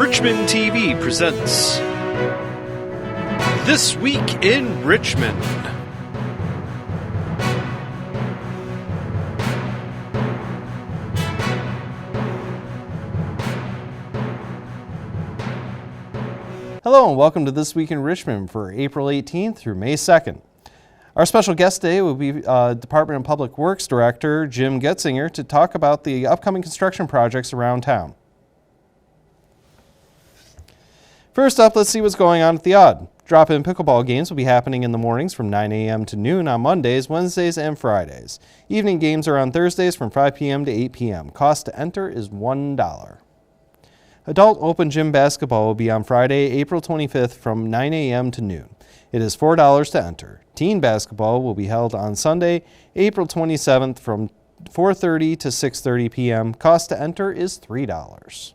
Richmond TV presents This Week in Richmond. Hello and welcome to This Week in Richmond for April 18th through May 2nd. Our special guest today will be Department of Public Works Director Jim Getzinger to talk about the upcoming construction projects around town. First up, let's see what's going on at the Odd. Drop-in pickleball games will be happening in the mornings from 9 a.m. to noon on Mondays, Wednesdays, and Fridays. Evening games are on Thursdays from 5 p.m. to 8 p.m. Cost to enter is $1. Adult Open Gym Basketball will be on Friday, April 25th from 9 a.m. to noon. It is $4 to enter. Teen Basketball will be held on Sunday, April 27th from 4:30 to 6:30 p.m. Cost to enter is $3.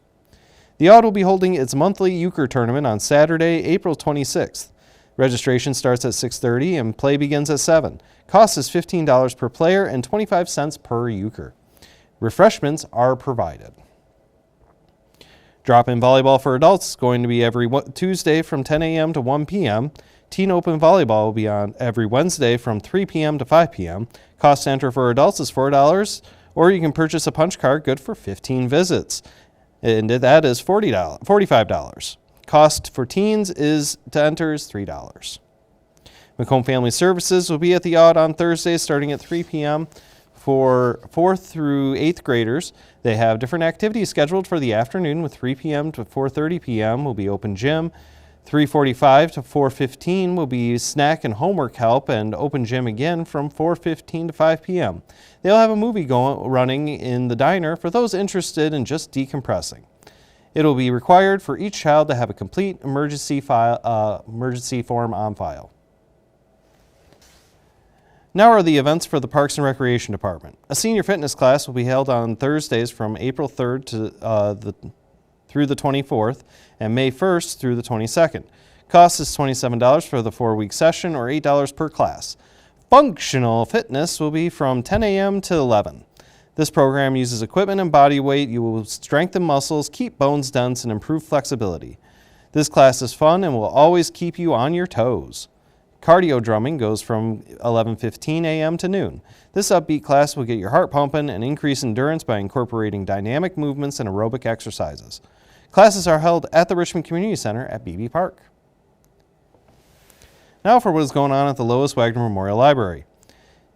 The Odd will be holding its monthly euchre tournament on Saturday, April 26th. Registration starts at 6:30 and play begins at 7. Cost is $15 per player and 25 cents per euchre. Refreshments are provided. Drop-in volleyball for adults is going to be every Tuesday from 10 a.m. to 1 p.m. Teen Open Volleyball will be on every Wednesday from 3 p.m. to 5 p.m. Cost to enter for adults is $4, or you can purchase a punch card good for 15 visits. And that is $45. Cost for teens to enter is $3. Macomb Family Services will be at the Odd on Thursdays starting at 3 p.m. for 4th through 8th graders. They have different activities scheduled for the afternoon with 3 p.m. to 4:30 p.m. will be open gym. 3:45 to 4:15 will be snack and homework help and open gym again from 4:15 to 5 p.m. They'll have a movie running in the diner for those interested in just decompressing. It will be required for each child to have a complete emergency form on file. Now are the events for the Parks and Recreation Department. A senior fitness class will be held on Thursdays from April 3rd through the 24th and May 1st through the 22nd. Cost is $27 for the 4-week session or $8 per class. Functional fitness will be from 10 a.m. to 11. This program uses equipment and body weight. You will strengthen muscles, keep bones dense, and improve flexibility. This class is fun and will always keep you on your toes. Cardio drumming goes from 11:15 a.m. to noon. This upbeat class will get your heart pumping and increase endurance by incorporating dynamic movements and aerobic exercises. Classes are held at the Richmond Community Center at Beebe Park. Now for what is going on at the Lois Wagner Memorial Library.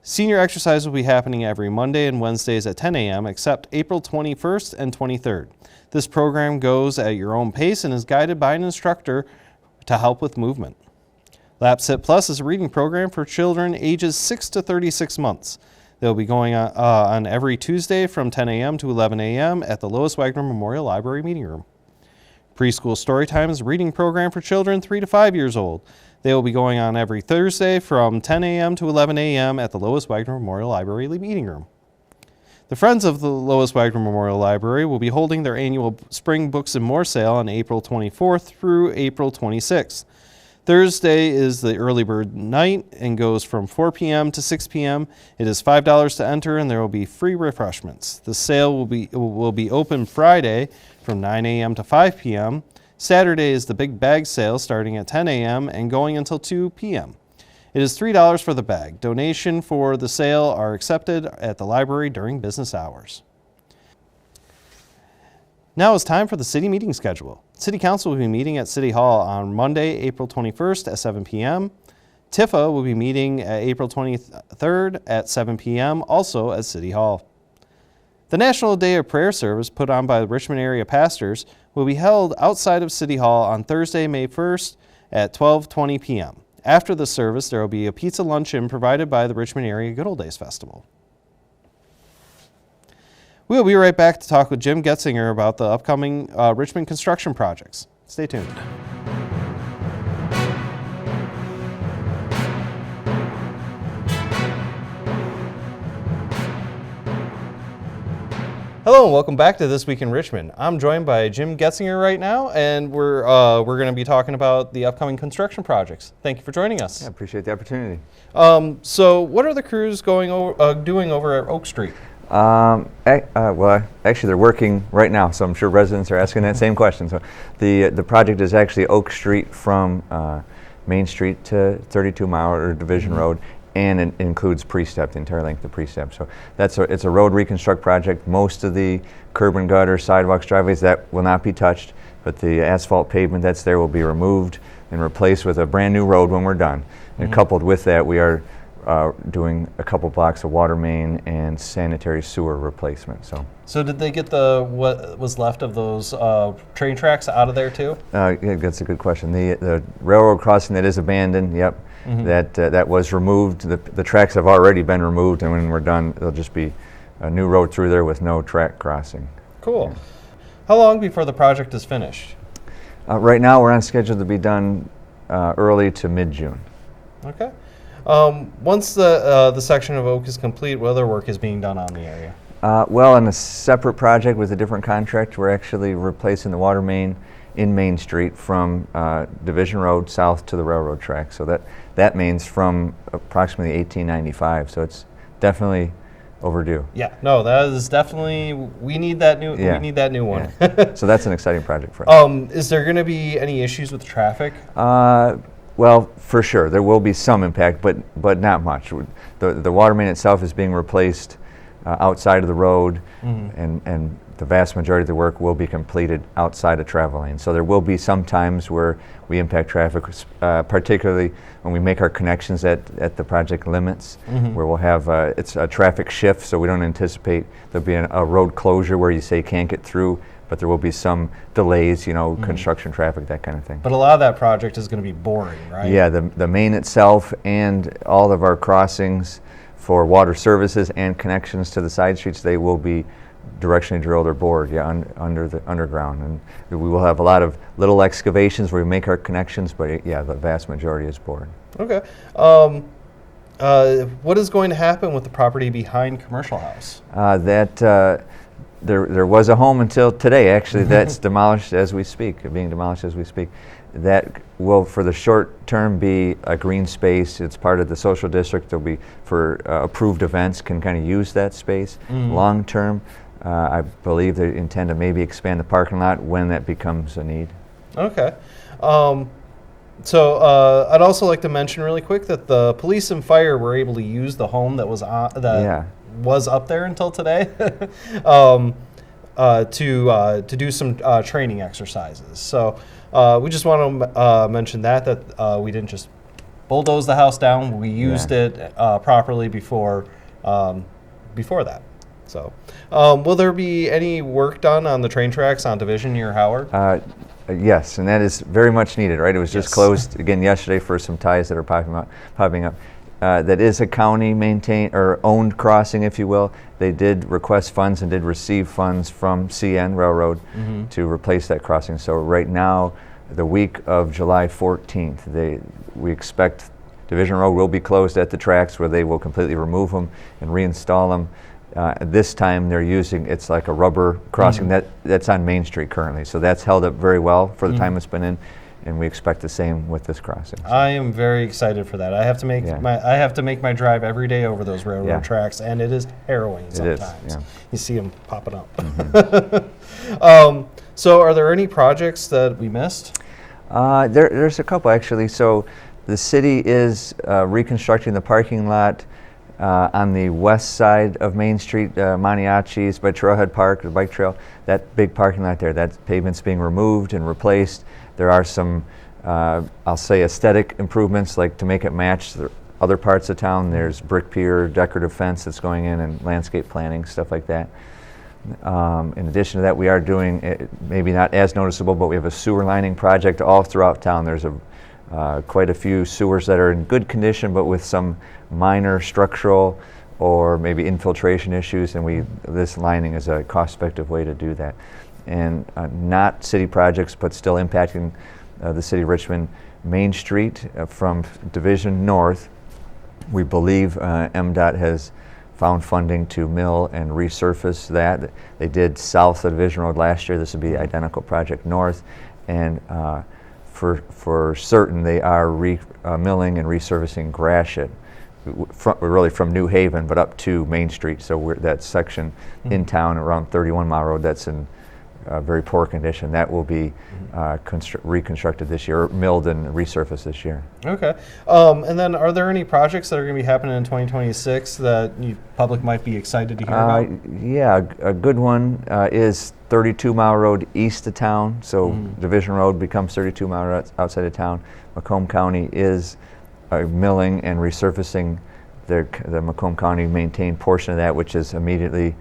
Senior exercise will be happening every Monday and Wednesdays at 10 a.m. except April 21st and 23rd. This program goes at your own pace and is guided by an instructor to help with movement. Lap Sit Plus is a reading program for children ages 6 to 36 months. They'll be going on every Tuesday from 10 a.m. to 11 a.m. at the Lois Wagner Memorial Library Meeting Room. Preschool Storytime is a reading program for children 3 to 5 years old. They will be going on every Thursday from 10 a.m. to 11 a.m. at the Lois Wagner Memorial Library Meeting Room. The Friends of the Lois Wagner Memorial Library will be holding their annual Spring Books and More sale on April 24th through April 26th. Thursday is the early bird night and goes from 4 p.m. to 6 p.m. It is $5 to enter and there will be free refreshments. The sale will be open Friday from 9 a.m. to 5 p.m. Saturday is the big bag sale starting at 10 a.m. and going until 2 p.m. It is $3 for the bag. Donation for the sale are accepted at the library during business hours. Now it's time for the city meeting schedule. City Council will be meeting at City Hall on Monday, April 21st at 7 p.m. TIFA will be meeting at April 23rd at 7 p.m. also at City Hall. The National Day of Prayer service put on by the Richmond area pastors will be held outside of City Hall on Thursday, May 1st at 12:20 p.m. After the service, there will be a pizza luncheon provided by the Richmond Area Good Old Days Festival. We'll be right back to talk with Jim Getzinger about the upcoming Richmond construction projects. Stay tuned. Hello and welcome back to This Week in Richmond. I'm joined by Jim Getzinger right now, and we're going to be talking about the upcoming construction projects. Thank you for joining us. I appreciate the opportunity. So what are the crews doing over at Oak Street? Well, actually, they're working right now, so I'm sure residents are asking that same question. So, the project is actually Oak Street from Main Street to 32 Mile or Division Road, and it includes Prestep, the entire length of Prestep. So it's a road reconstruct project. Most of the curb and gutter, sidewalks, driveways, that will not be touched, but the asphalt pavement that's there will be removed and replaced with a brand new road when we're done. And coupled with that, we are doing a couple blocks of water main and sanitary sewer replacement. So did they get what was left of those train tracks out of there too? Yeah, that's a good question. The railroad crossing that is abandoned, yep, that was removed. The tracks have already been removed, and when we're done, there'll just be a new road through there with no track crossing. Cool. Yeah. How long before the project is finished? Right now, we're on schedule to be done early to mid-June. Okay. Once the section of Oak is complete, what other work is being done on the area? Well, in a separate project with a different contract, we're actually replacing the water main in Main Street from Division Road south to the railroad track. So that main's from approximately 1895. So it's definitely overdue. Yeah. No, that is definitely. We need that new. Yeah. We need that new one. Yeah. So that's an exciting project for us. Is there going to be any issues with traffic? Well, for sure, there will be some impact, but not much. The water main itself is being replaced outside of the road, and the vast majority of the work will be completed outside of travel lane. So there will be some times where we impact traffic, particularly when we make our connections at the project limits, where we'll have it's a traffic shift, so we don't anticipate there'll be a road closure where you say can't get through. But there will be some delays, construction traffic, that kind of thing. But a lot of that project is going to be boring, right? Yeah, the main itself and all of our crossings for water services and connections to the side streets, they will be directionally drilled or bored, under the underground. And we will have a lot of little excavations where we make our connections, but the vast majority is bored. Okay. What is going to happen with the property behind Commercial House? There was a home until today, actually, that's demolished as we speak, being demolished as we speak. That will, for the short term, be a green space. It's part of the social district. There'll be, for approved events, can kind of use that space. Long term, I believe they intend to maybe expand the parking lot when that becomes a need. Okay. So I'd also like to mention really quick that the police and fire were able to use the home that was was up there until today to do some training exercises. So we just want to mention that we didn't just bulldoze the house down. We used it properly before that. So will there be any work done on the train tracks on Division near Howard? Yes, and that is very much needed, right? It was just closed again yesterday for some ties that are popping up. That is a county maintained or owned crossing, if you will. They did request funds and did receive funds from CN Railroad to replace that crossing. So right now, the week of July 14th, we expect Division Road will be closed at the tracks, where they will completely remove them and reinstall them. This time they're using, it's like a rubber crossing that's on Main Street currently. So that's held up very well for the time it's been in. And we expect the same with this crossing. So. I am very excited for that. I have to make my drive every day over those railroad tracks, and it is harrowing sometimes. It is, yeah. You see them popping up. So, are there any projects that we missed? There's a couple actually. So, the city is reconstructing the parking lot on the west side of Main Street, Maniachi's by Trailhead Park, the bike trail. That big parking lot there, that pavement's being removed and replaced. There are some, I'll say, aesthetic improvements, like to make it match the other parts of town. There's brick pier, decorative fence that's going in, and landscape planning, stuff like that. In addition to that, we are doing, maybe not as noticeable, but we have a sewer lining project all throughout town. There's quite a few sewers that are in good condition, but with some minor structural or maybe infiltration issues, and this lining is a cost-effective way to do that. And not city projects, but still impacting the city of Richmond. Main Street from Division North, we believe MDOT has found funding to mill and resurface that. They did south of Division Road last year. This would be the identical project north. And for certain, they are milling and resurfacing Gratiot really from New Haven, but up to Main Street. So that section in town around 31 Mile Road that's in very poor condition, that will be reconstructed this year, or milled and resurfaced this year. Okay. And then are there any projects that are going to be happening in 2026 that the public might be excited to hear about? Yeah, a good one is 32 Mile Road east of town. So Division Road becomes 32 Mile Road outside of town. Macomb County is milling and resurfacing the Macomb County maintained portion of that, which is immediately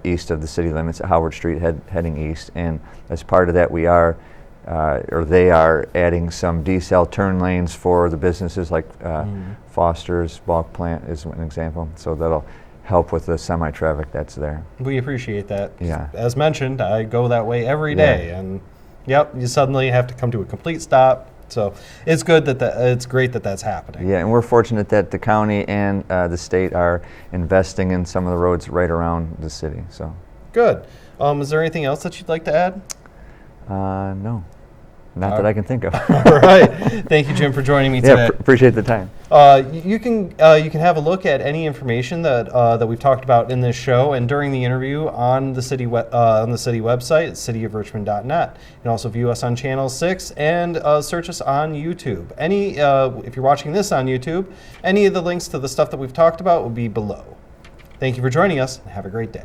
east of the city limits at Howard Street, heading east. And as part of that, we are, or they are, adding some decel turn lanes for the businesses like Foster's Bulk Plant is an example. So that'll help with the semi-traffic that's there. We appreciate that. Yeah. As mentioned, I go that way every day, and yep, you suddenly have to come to a complete stop. So it's good it's great that that's happening. Yeah, and we're fortunate that the county and the state are investing in some of the roads right around the city. So good. Is there anything else that you'd like to add? No, not that I can think of. All right. Thank you, Jim, for joining me today. Yeah, appreciate the time. You can have a look at any information that we've talked about in this show and during the interview on the city website at cityofrichmond.net. You can also view us on Channel 6 and search us on YouTube. If you're watching this on YouTube, any of the links to the stuff that we've talked about will be below. Thank you for joining us, and have a great day.